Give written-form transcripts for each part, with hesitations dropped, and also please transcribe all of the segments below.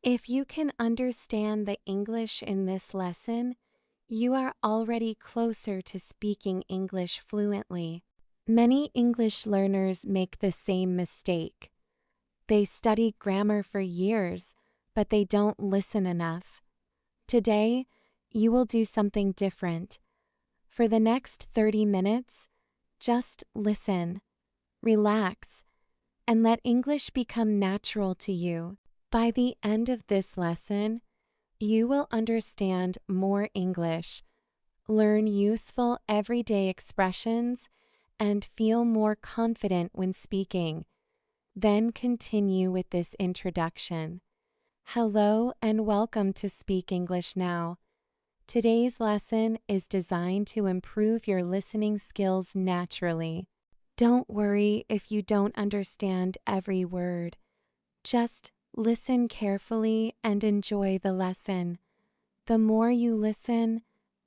If you can understand the English in this lesson, you are already closer to speaking English fluently. Many English learners make the same mistake. They study grammar for years, but they don't listen enough. Today, you will do something different. For the next 30 minutes, just listen, relax, and let English become natural to you. By the end of this lesson, you will understand more English, learn useful everyday expressions, and feel more confident when speaking. Then continue with this introduction. Hello and welcome to Speak English Now. Today's lesson is designed to improve your listening skills naturally. Don't worry if you don't understand every word. Just listen carefully and enjoy the lesson. The more you listen,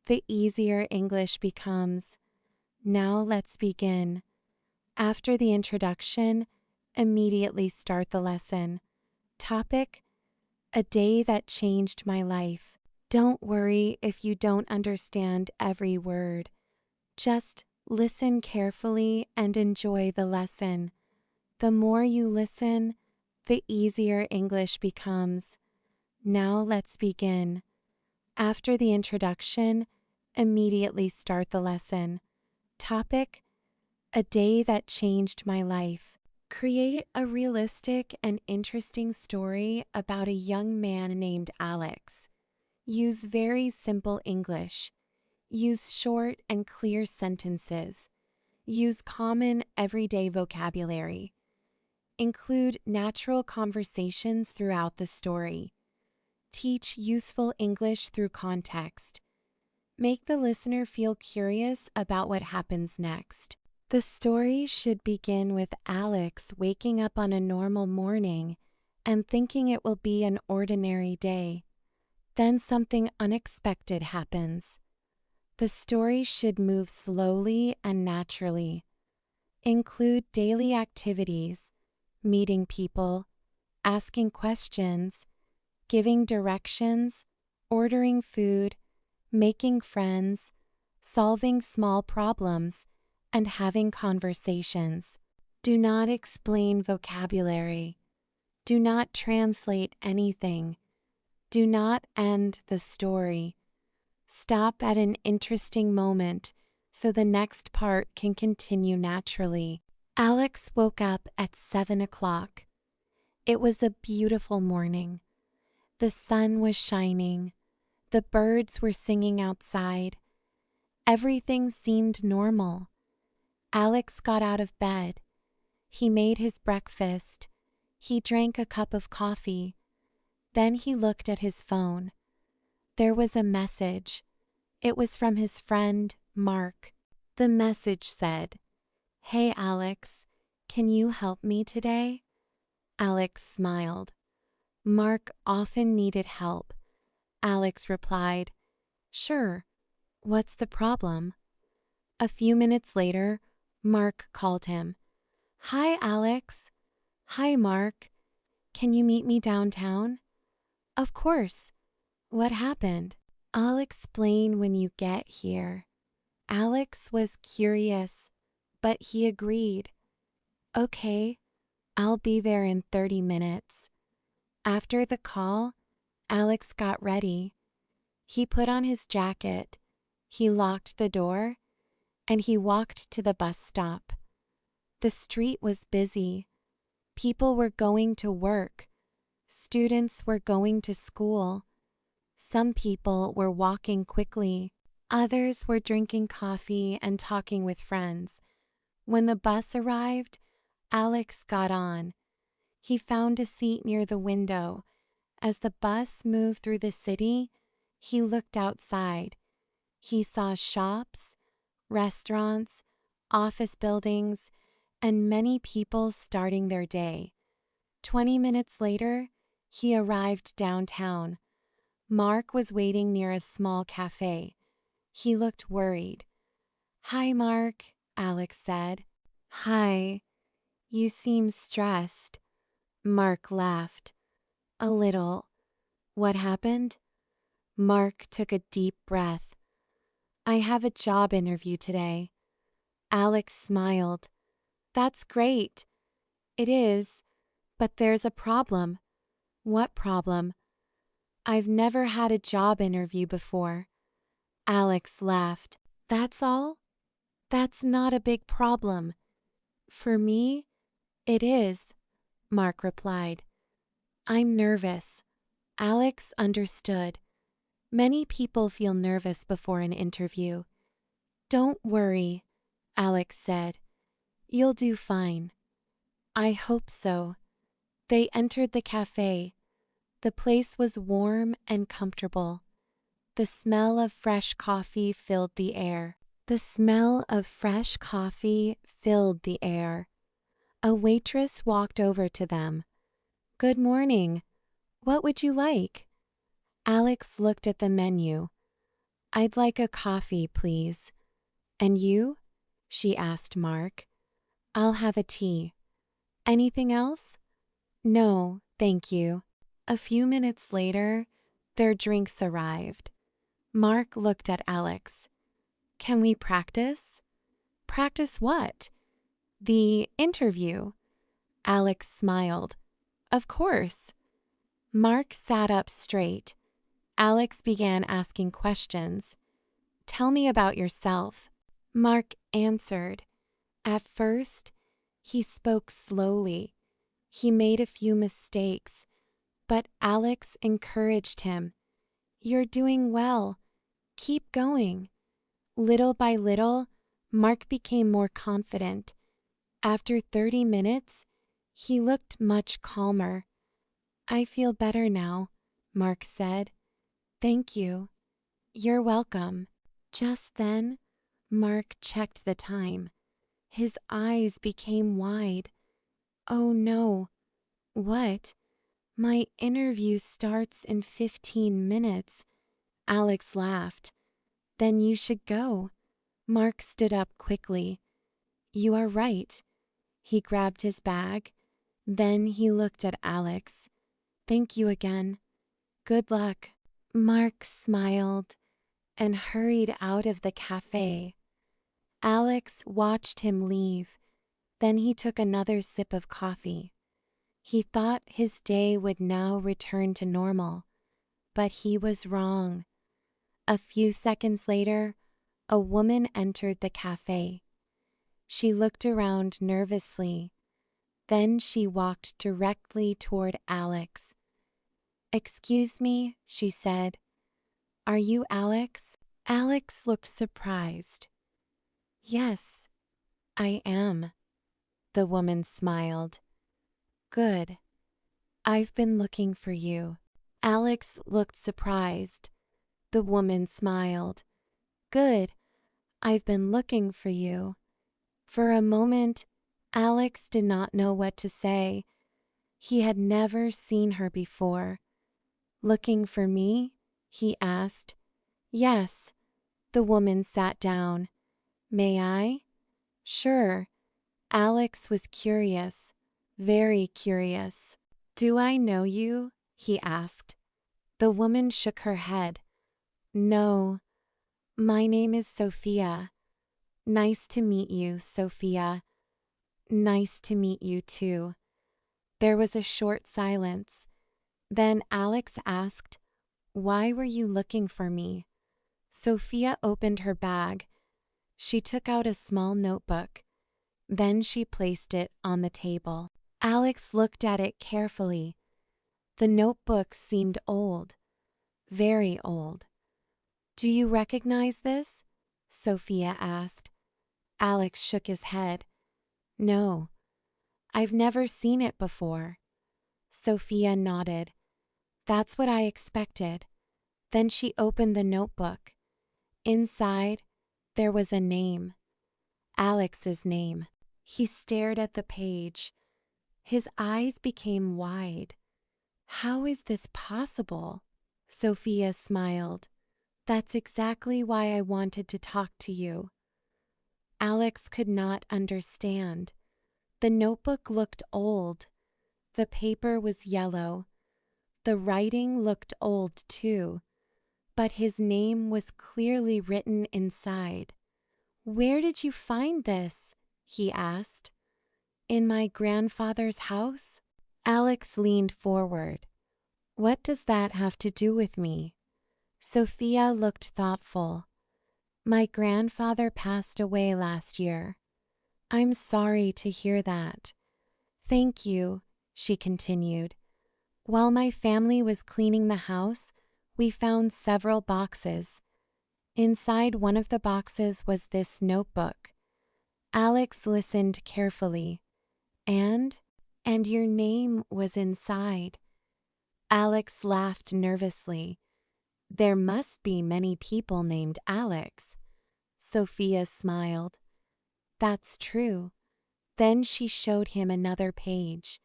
the easier English becomes. Now let's begin. After the introduction, immediately start the lesson. Topic: A day that changed my life. Don't worry if you don't understand every word. Just listen carefully and enjoy the lesson. The more you listen, the easier English becomes. Now let's begin. After the introduction, immediately start the lesson. Topic: A day that changed my life. Create a realistic and interesting story about a young man named Alex. Use very simple English. Use short and clear sentences. Use common everyday vocabulary. Include natural conversations throughout the story. Teach useful English through context. Make the listener feel curious about what happens next. The story should begin with Alex waking up on a normal morning and thinking it will be an ordinary day. Then something unexpected happens. The story should move slowly and naturally. Include daily activities, meeting people, asking questions, giving directions, ordering food, making friends, solving small problems, and having conversations. Do not explain vocabulary. Do not translate anything. Do not end the story. Stop at an interesting moment so the next part can continue naturally. Alex woke up at 7 o'clock. It was a beautiful morning. The sun was shining. The birds were singing outside. Everything seemed normal. Alex got out of bed. He made his breakfast. He drank a cup of coffee. Then he looked at his phone. There was a message. It was from his friend, Mark. The message said, "Hey Alex, can you help me today?" Alex smiled. Mark often needed help. Alex replied, "Sure. What's the problem?" A few minutes later, Mark called him. "Hi, Alex." "Hi, Mark. Can you meet me downtown?" "Of course. What happened?" "I'll explain when you get here." Alex was curious, but he agreed. "Okay, I'll be there in 30 minutes." After the call, Alex got ready. He put on his jacket, he locked the door, and he walked to the bus stop. The street was busy. People were going to work. Students were going to school. Some people were walking quickly. Others were drinking coffee and talking with friends. When the bus arrived, Alex got on. He found a seat near the window. As the bus moved through the city, he looked outside. He saw shops, restaurants, office buildings, and many people starting their day. 20 minutes later, he arrived downtown. Mark was waiting near a small cafe. He looked worried. "Hi, Mark," Alex said. "Hi. You seem stressed." Mark laughed. "A little. What happened? Mark took a deep breath. I have a job interview today. Alex smiled. That's great. It is, but there's a problem. What problem? I've never had a job interview before. Alex laughed. That's all? That's not a big problem. For me, it is, Mark replied. I'm nervous. Alex understood. Many people feel nervous before an interview. Don't worry, Alex said. You'll do fine. I hope so. They entered the cafe. The place was warm and comfortable. The smell of fresh coffee filled the air. The smell of fresh coffee filled the air. A waitress walked over to them. Good morning. What would you like? Alex looked at the menu. I'd like a coffee, please. And you? She asked Mark. I'll have a tea. Anything else? No, thank you. A few minutes later, their drinks arrived. Mark looked at Alex. Can we practice? Practice what? The interview. Alex smiled. Of course. Mark sat up straight. Alex began asking questions. Tell me about yourself. Mark answered. At first, he spoke slowly. He made a few mistakes, but Alex encouraged him. You're doing well. Keep going. Little by little, Mark became more confident. After 30 minutes, he looked much calmer. I feel better now, Mark said. Thank you. You're welcome. Just then, Mark checked the time. His eyes became wide. Oh no. What? My interview starts in 15 minutes. Alex laughed. Then you should go. Mark stood up quickly. You are right. He grabbed his bag. Then he looked at Alex. Thank you again. Good luck. Mark smiled and hurried out of the cafe. Alex watched him leave. Then he took another sip of coffee. He thought his day would now return to normal, but he was wrong. A few seconds later, a woman entered the cafe. She looked around nervously. Then she walked directly toward Alex. Excuse me, she said. Are you Alex? Alex looked surprised. Yes, I am. The woman smiled. Good. I've been looking for you. Alex looked surprised. The woman smiled. Good. I've been looking for you. For a moment, Alex did not know what to say. He had never seen her before. Looking for me? He asked. Yes. The woman sat down. May I? Sure. Alex was curious, very curious. Do I know you? He asked. The woman shook her head. No. My name is Sophia. Nice to meet you, Sophia. Nice to meet you too. There was a short silence. Then Alex asked, Why were you looking for me? Sophia opened her bag. She took out a small notebook. Then she placed it on the table. Alex looked at it carefully. The notebook seemed old, very old. Do you recognize this? Sophia asked. Alex shook his head. No, I've never seen it before. Sophia nodded. That's what I expected. Then she opened the notebook. Inside, there was a name. Alex's name. He stared at the page. His eyes became wide. How is this possible? Sophia smiled. That's exactly why I wanted to talk to you. Alex could not understand. The notebook looked old. The paper was yellow. The writing looked old too, but his name was clearly written inside. "Where did you find this?" he asked. "In my grandfather's house?" Alex leaned forward. "What does that have to do with me?" Sophia looked thoughtful. "My grandfather passed away last year." "I'm sorry to hear that." "Thank you," she continued. "While my family was cleaning the house, we found several boxes. Inside one of the boxes was this notebook." Alex listened carefully. And your name was inside." Alex laughed nervously. "There must be many people named Alex." Sophia smiled. "That's true." Then she showed him another page.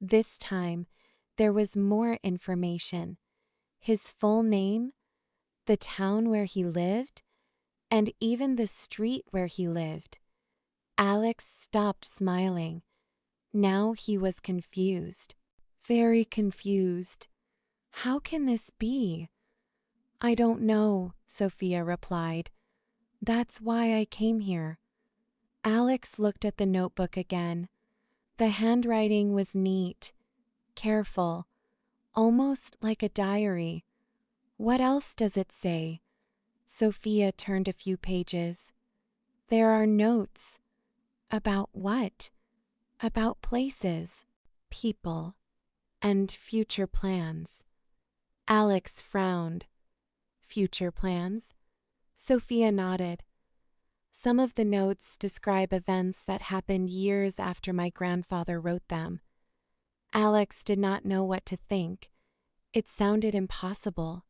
This time, there was more information. His full name, the town where he lived, and even the street where he lived. Alex stopped smiling. Now he was confused. Very confused. "How can this be?" "I don't know," Sophia replied. "That's why I came here." Alex looked at the notebook again. The handwriting was neat, careful, almost like a diary. "What else does it say?" Sophia turned a few pages. "There are notes." "About what?" "About places, people, and future plans." Alex frowned. "Future plans?" Sophia nodded. "Some of the notes describe events that happened years after my grandfather wrote them." Alex did not know what to think. It sounded impossible.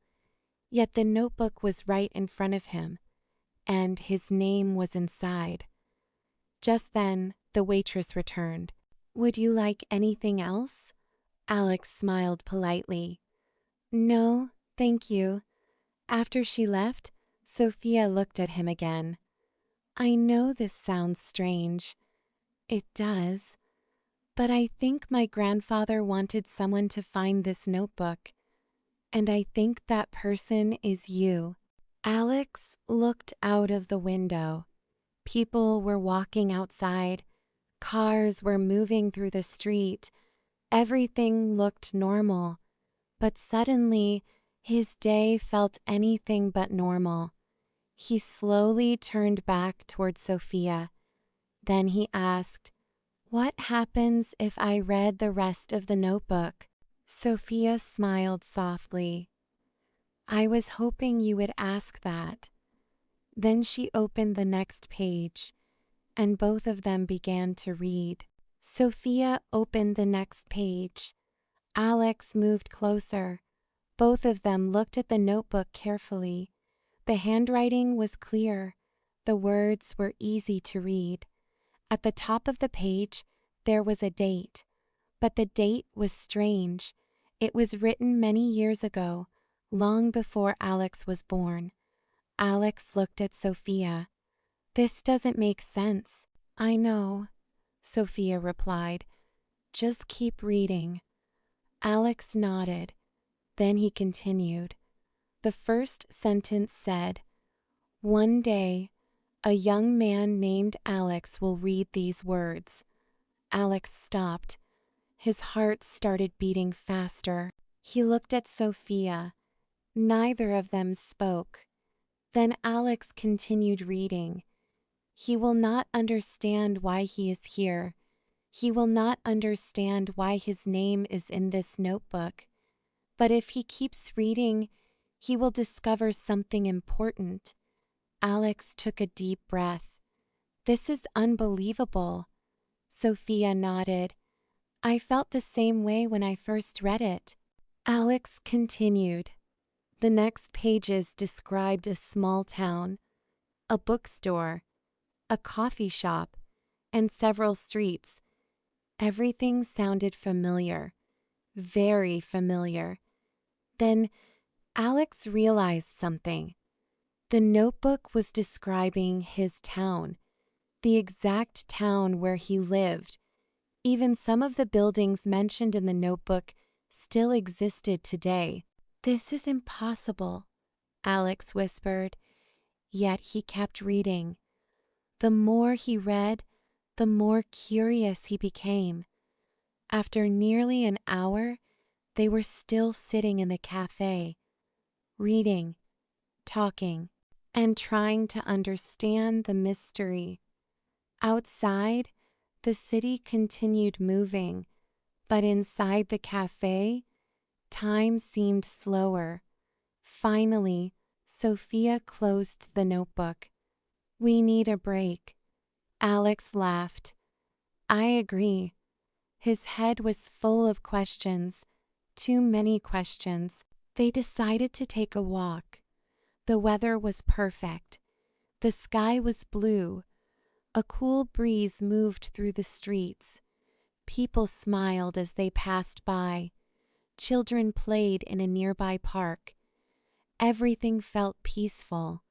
Yet the notebook was right in front of him, and his name was inside. Just then, the waitress returned. "Would you like anything else?" Alex smiled politely. "No, thank you." After she left, Sophia looked at him again. "I know this sounds strange." "It does. But I think my grandfather wanted someone to find this notebook. And I think that person is you." Alex looked out of the window. People were walking outside. Cars were moving through the street. Everything looked normal. But suddenly, his day felt anything but normal. He slowly turned back toward Sophia. Then he asked, "What happens if I read the rest of the notebook?" Sophia smiled softly. "I was hoping you would ask that." Then she opened the next page, and both of them began to read. Sophia opened the next page. Alex moved closer. Both of them looked at the notebook carefully. The handwriting was clear. The words were easy to read. At the top of the page, there was a date. But the date was strange. It was written many years ago, long before Alex was born. Alex looked at Sophia. "This doesn't make sense." "I know," Sophia replied. "Just keep reading." Alex nodded. Then he continued. The first sentence said, "One day, a young man named Alex will read these words." Alex stopped. His heart started beating faster. He looked at Sophia. Neither of them spoke. Then Alex continued reading. "He will not understand why he is here. He will not understand why his name is in this notebook. But if he keeps reading, he will discover something important." Alex took a deep breath. "This is unbelievable." Sophia nodded. "I felt the same way when I first read it." Alex continued. The next pages described a small town, a bookstore, a coffee shop, and several streets. Everything sounded familiar, very familiar. Then Alex realized something. The notebook was describing his town, the exact town where he lived. Even some of the buildings mentioned in the notebook still existed today. "This is impossible," Alex whispered, yet he kept reading. The more he read, the more curious he became. After nearly an hour, they were still sitting in the cafe, reading, talking, and trying to understand the mystery. Outside, the city continued moving, but inside the cafe, time seemed slower. Finally, Sophia closed the notebook. "We need a break." Alex laughed. "I agree." His head was full of questions, too many questions. They decided to take a walk. The weather was perfect. The sky was blue. A cool breeze moved through the streets. People smiled as they passed by. Children played in a nearby park. Everything felt peaceful.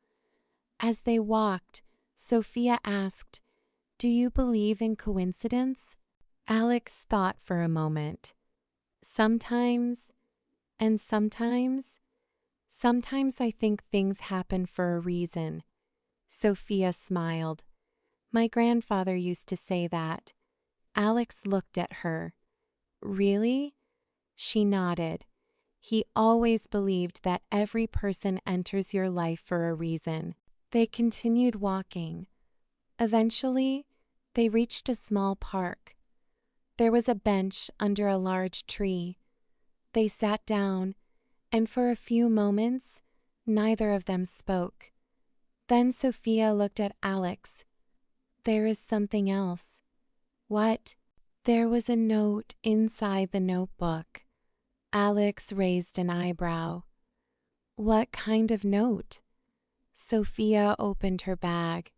As they walked, Sophia asked, "Do you believe in coincidence?" Alex thought for a moment. "Sometimes, and sometimes. Sometimes I think things happen for a reason." Sophia smiled. "My grandfather used to say that." Alex looked at her. "Really?" She nodded. "He always believed that every person enters your life for a reason." They continued walking. Eventually, they reached a small park. There was a bench under a large tree. They sat down, and for a few moments, neither of them spoke. Then Sophia looked at Alex. "There is something else." "What?" "There was a note inside the notebook." Alex raised an eyebrow. "What kind of note?" Sophia opened her bag.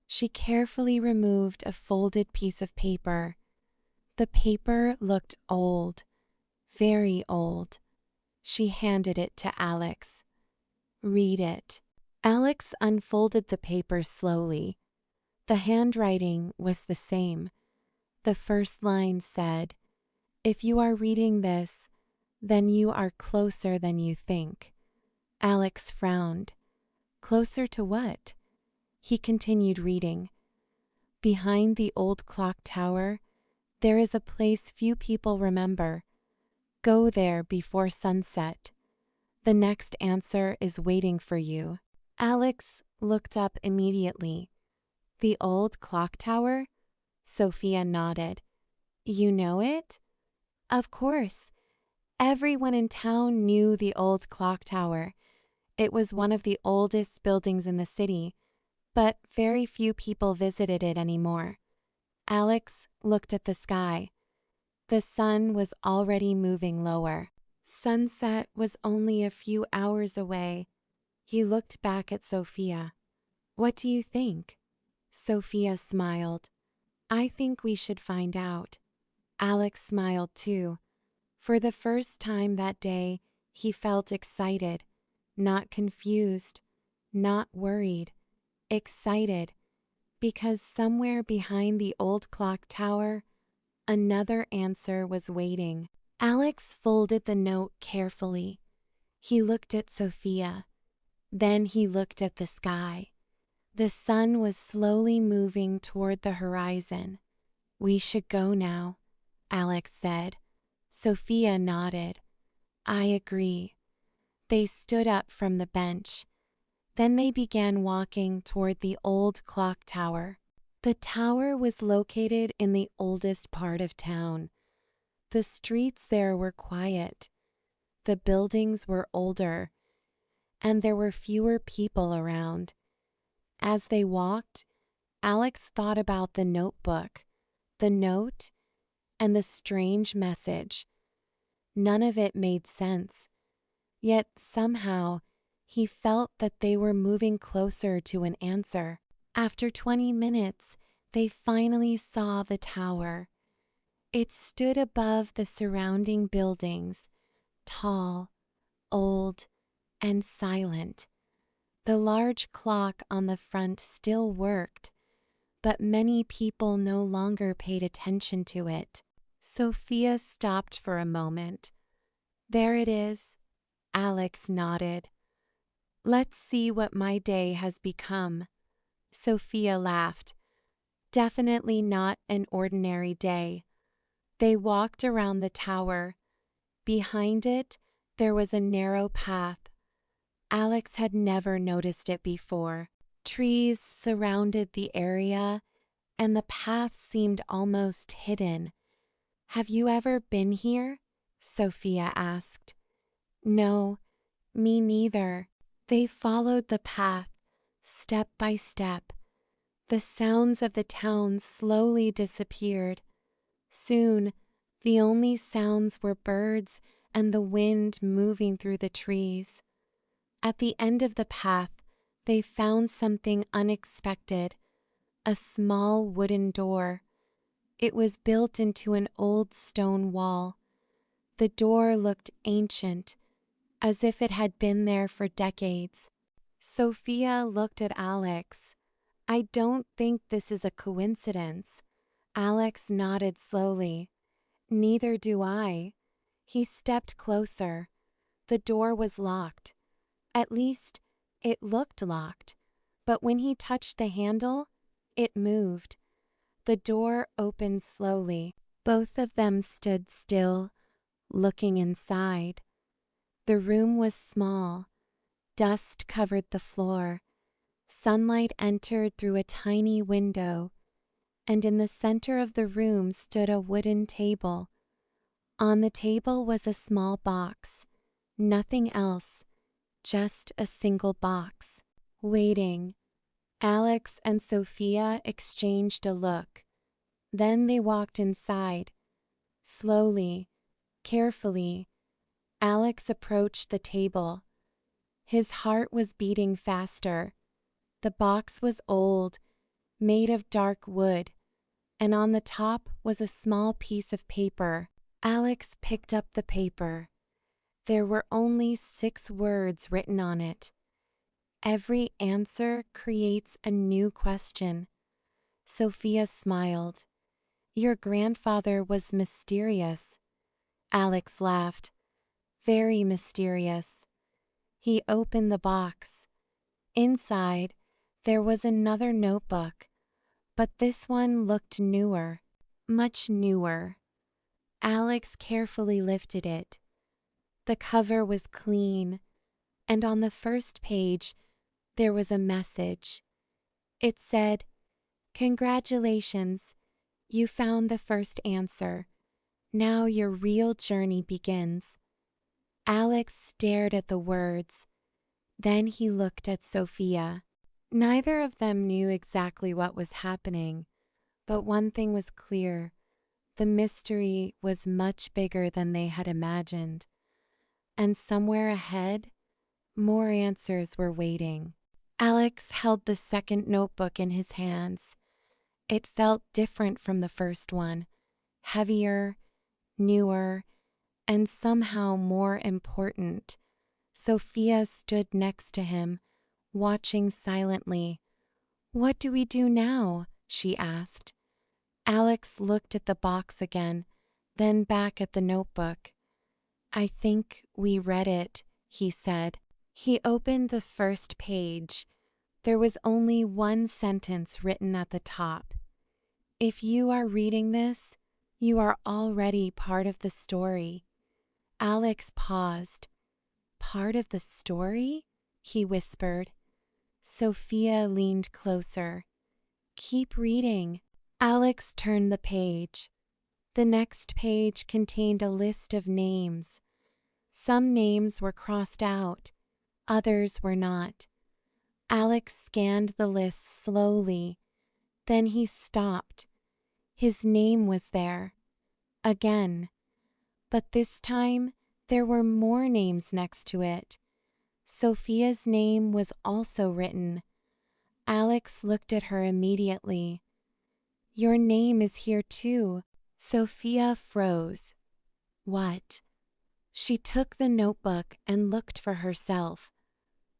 She carefully removed a folded piece of paper. The paper looked old, very old. She handed it to Alex. "Read it." Alex unfolded the paper slowly. The handwriting was the same. The first line said, "If you are reading this, then you are closer than you think." Alex frowned. "Closer to what?" He continued reading. "Behind the old clock tower, there is a place few people remember. Go there before sunset. The next answer is waiting for you." Alex looked up immediately. "The old clock tower?" Sophia nodded. "You know it?" "Of course. Everyone in town knew the old clock tower. It was one of the oldest buildings in the city, but very few people visited it anymore." Alex looked at the sky. The sun was already moving lower. Sunset was only a few hours away. He looked back at Sophia. "What do you think?" Sophia smiled. "I think we should find out." Alex smiled too. For the first time that day, he felt excited, not confused, not worried, excited, because somewhere behind the old clock tower, another answer was waiting. Alex folded the note carefully. He looked at Sophia. Then he looked at the sky. The sun was slowly moving toward the horizon. "We should go now," Alex said. Sophia nodded. "I agree." They stood up from the bench. Then they began walking toward the old clock tower. The tower was located in the oldest part of town. The streets there were quiet. The buildings were older, and there were fewer people around. As they walked, Alex thought about the notebook, the note, and the strange message. None of it made sense, yet somehow he felt that they were moving closer to an answer. After 20 minutes, they finally saw the tower. It stood above the surrounding buildings, tall, old, and silent. The large clock on the front still worked, but many people no longer paid attention to it. Sophia stopped for a moment. There it is. Alex nodded. Let's see what my day has become. Sophia laughed. Definitely not an ordinary day. They walked around the tower. Behind it, there was a narrow path. Alex had never noticed it before. Trees surrounded the area, and the path seemed almost hidden. Have you ever been here? Sophia asked. No, me neither. They followed the path, step by step. The sounds of the town slowly disappeared. Soon, the only sounds were birds and the wind moving through the trees. At the end of the path, they found something unexpected, a small wooden door. It was built into an old stone wall. The door looked ancient, as if it had been there for decades. Sophia looked at Alex. I don't think this is a coincidence. Alex nodded slowly. Neither do I. He stepped closer. The door was locked. At least, it looked locked. But when he touched the handle, it moved. The door opened slowly. Both of them stood still, looking inside. The room was small. Dust covered the floor. Sunlight entered through a tiny window, and in the center of the room stood a wooden table. On the table was a small box. Nothing else, just a single box. Waiting. Alex and Sophia exchanged a look. Then they walked inside. Slowly, carefully, Alex approached the table. His heart was beating faster. The box was old, made of dark wood, and on the top was a small piece of paper. Alex picked up the paper. There were only 6 words written on it. Every answer creates a new question. Sophia smiled. Your grandfather was mysterious. Alex laughed. Very mysterious. He opened the box. Inside, there was another notebook, but this one looked newer, much newer. Alex carefully lifted it. The cover was clean, and on the first page, there was a message. It said, Congratulations, you found the first answer. Now your real journey begins. Alex stared at the words. Then he looked at Sophia. Neither of them knew exactly what was happening, but one thing was clear. The mystery was much bigger than they had imagined. And somewhere ahead, more answers were waiting. Alex held the second notebook in his hands. It felt different from the first one, heavier, newer, and somehow more important. Sophia stood next to him, watching silently. What do we do now? She asked. Alex looked at the box again, then back at the notebook. I think we read it, he said. He opened the first page. There was only one sentence written at the top. If you are reading this, you are already part of the story. Alex paused. Part of the story? He whispered. Sophia leaned closer. Keep reading. Alex turned the page. The next page contained a list of names. Some names were crossed out, others were not. Alex scanned the list slowly. Then he stopped. His name was there. Again. But this time, there were more names next to it. Sophia's name was also written. Alex looked at her immediately. Your name is here too. Sophia froze. What? She took the notebook and looked for herself.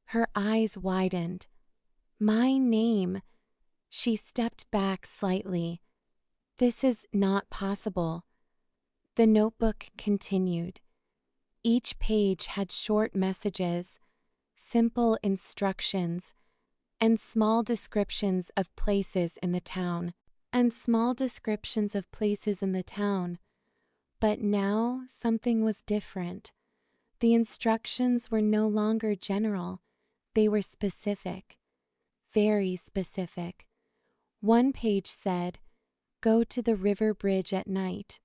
Her eyes widened. My name. She stepped back slightly. This is not possible. The notebook continued. Each page had short messages, simple instructions, and small descriptions of places in the town. But now something was different. The instructions were no longer general, they were specific, very specific. One page said, "Go to the river bridge at night."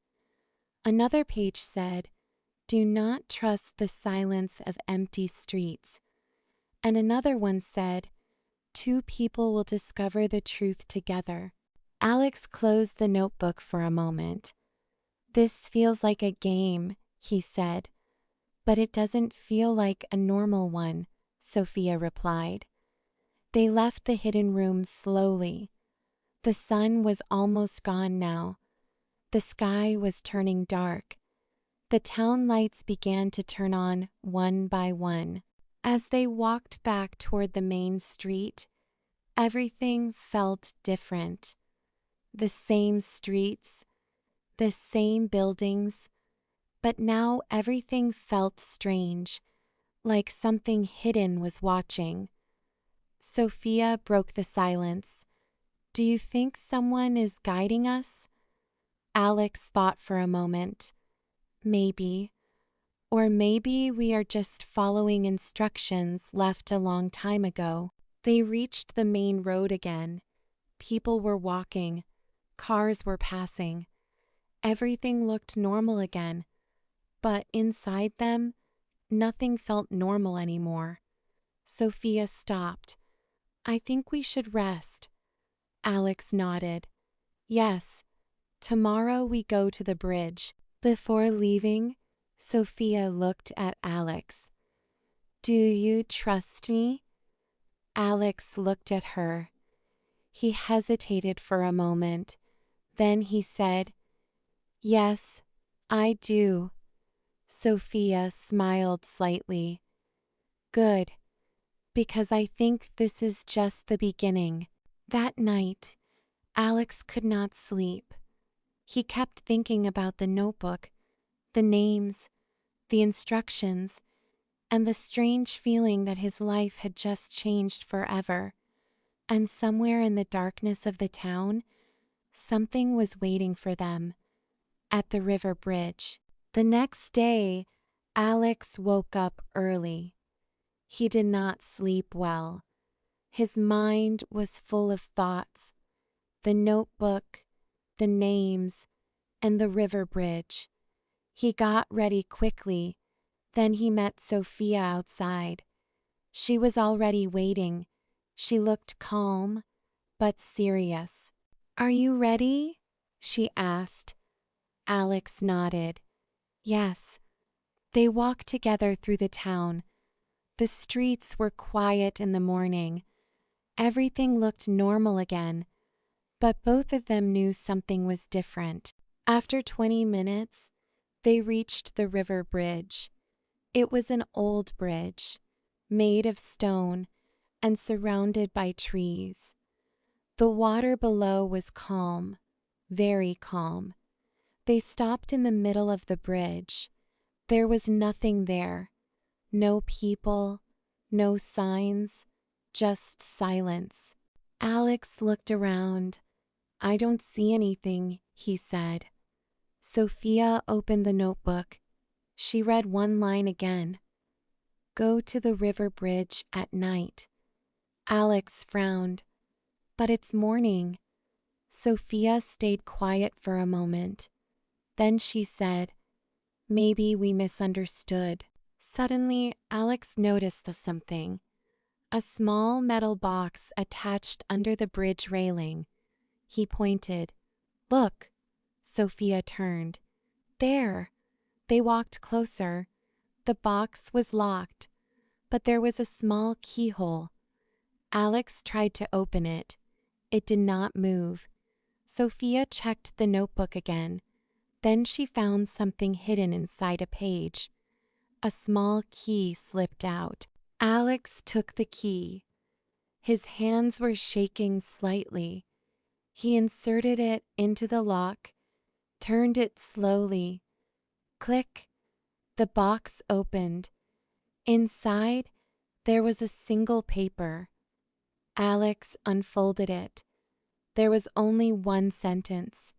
Another page said, "Do not trust the silence of empty streets." And another one said, "Two people will discover the truth together." Alex closed the notebook for a moment. "This feels like a game," he said. "But it doesn't feel like a normal one," Sophia replied. They left the hidden room slowly. The sun was almost gone now. The sky was turning dark. The town lights began to turn on one by one. As they walked back toward the main street, everything felt different. The same streets, the same buildings, but now everything felt strange, like something hidden was watching. Sophia broke the silence. "Do you think someone is guiding us?" Alex thought for a moment. Maybe. Or maybe we are just following instructions left a long time ago. They reached the main road again. People were walking. Cars were passing. Everything looked normal again. But inside them, nothing felt normal anymore. Sophia stopped. "I think we should rest." Alex nodded. "Yes, tomorrow we go to the bridge." Before leaving, Sophia looked at Alex. "Do you trust me?" Alex looked at her. He hesitated for a moment. Then he said, "Yes, I do." Sophia smiled slightly. "Good, because I think this is just the beginning." That night, Alex could not sleep. He kept thinking about the notebook, the names, the instructions, and the strange feeling that his life had just changed forever. And somewhere in the darkness of the town, something was waiting for them at the river bridge. The next day, Alex woke up early. He did not sleep well. His mind was full of thoughts. The notebook, the names, and the river bridge. He got ready quickly. Then he met Sophia outside. She was already waiting. She looked calm, but serious. "Are you ready?" she asked. Alex nodded. "Yes." They walked together through the town. The streets were quiet in the morning. Everything looked normal again. But both of them knew something was different. After 20 minutes, they reached the river bridge. It was an old bridge, made of stone and surrounded by trees. The water below was calm, very calm. They stopped in the middle of the bridge. There was nothing there. No people, no signs, just silence. Alex looked around. "I don't see anything," he said. Sophia opened the notebook. She read one line again. "Go to the river bridge at night." Alex frowned. "But it's morning." Sophia stayed quiet for a moment. Then she said, "Maybe we misunderstood." Suddenly, Alex noticed something. A small metal box attached under the bridge railing. He pointed. "Look." Sophia turned. "There." They walked closer. The box was locked, but there was a small keyhole. Alex tried to open it. It did not move. Sophia checked the notebook again. Then she found something hidden inside a page. A small key slipped out. Alex took the key. His hands were shaking slightly. He inserted it into the lock, turned it slowly. Click. The box opened. Inside, there was a single paper. Alex unfolded it. There was only one sentence.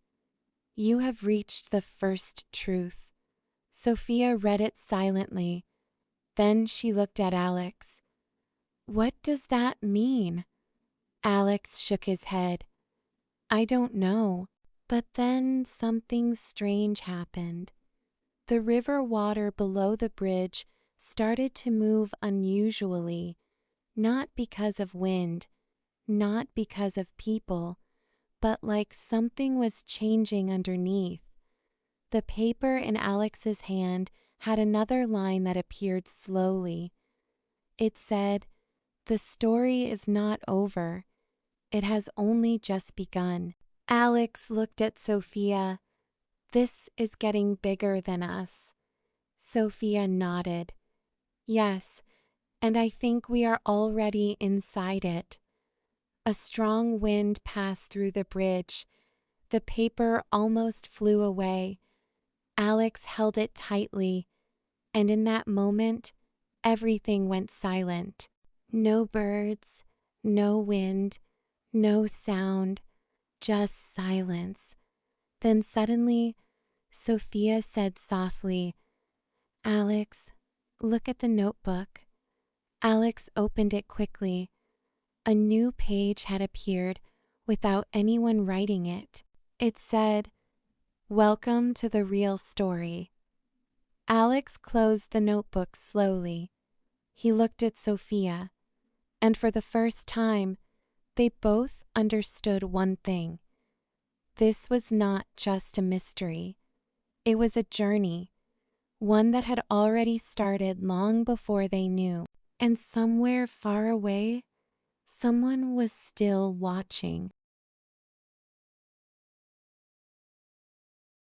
"You have reached the first truth." Sophia read it silently. Then she looked at Alex. "What does that mean?" Alex shook his head. "I don't know." But then something strange happened. The river water below the bridge started to move unusually, not because of wind, not because of people, but like something was changing underneath. The paper in Alex's hand had another line that appeared slowly. It said, "The story is not over. It has only just begun." Alex looked at Sophia. "This is getting bigger than us." Sophia nodded. "Yes, and I think we are already inside it." A strong wind passed through the bridge. The paper almost flew away. Alex held it tightly, and in that moment, everything went silent. No birds, no wind, no sound, just silence. Then suddenly, Sophia said softly, "Alex, look at the notebook." Alex opened it quickly. A new page had appeared without anyone writing it. It said, "Welcome to the real story." Alex closed the notebook slowly. He looked at Sophia, and for the first time, they both understood one thing. This was not just a mystery. It was a journey, one that had already started long before they knew. And somewhere far away, someone was still watching.